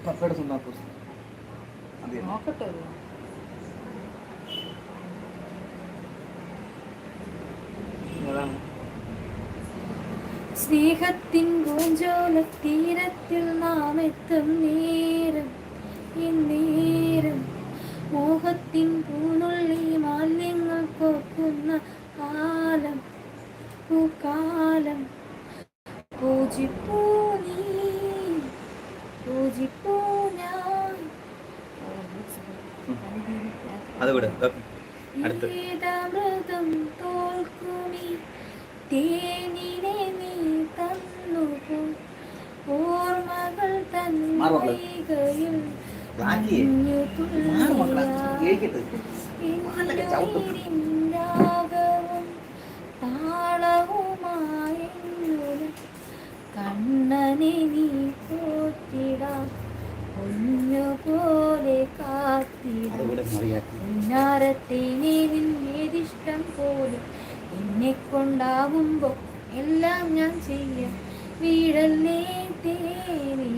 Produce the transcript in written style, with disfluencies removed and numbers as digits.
പപ്പയുടെ സുന്നാപ്പൂസ് നോക്കട്ടെ. സ്നേഹത്തിൻ പൂഞ്ചോല തീരത്തിൽ നാം എത്തും നേരം ഇന്നേരം മോഹത്തിൻ പൂനുള്ളി മാലിന്യങ്ങൾ കോർക്കുന്ന കാലം പൂക്കാലം പൂജിപ്പൂ നീ പൂജിപ്പൂ ഞാൻ ഏതമൃതം തോൽക്കുമി തേനിനെ നീ തന്നുപോ ഓർമ്മകൾ തൻ കൈകയിൽ രാഗവും താളവുമായി കണ്ണനെ നീ പോറ്റിടാം ഒന്നുപോലെ കാത്തിടാരത്തേനെ നിന്നേതിഷ്ടം പോലെ എന്നെ കൊണ്ടാവുമ്പോ എല്ലാം ഞാൻ ചെയ്യാം വീടല്ലേ തേനേ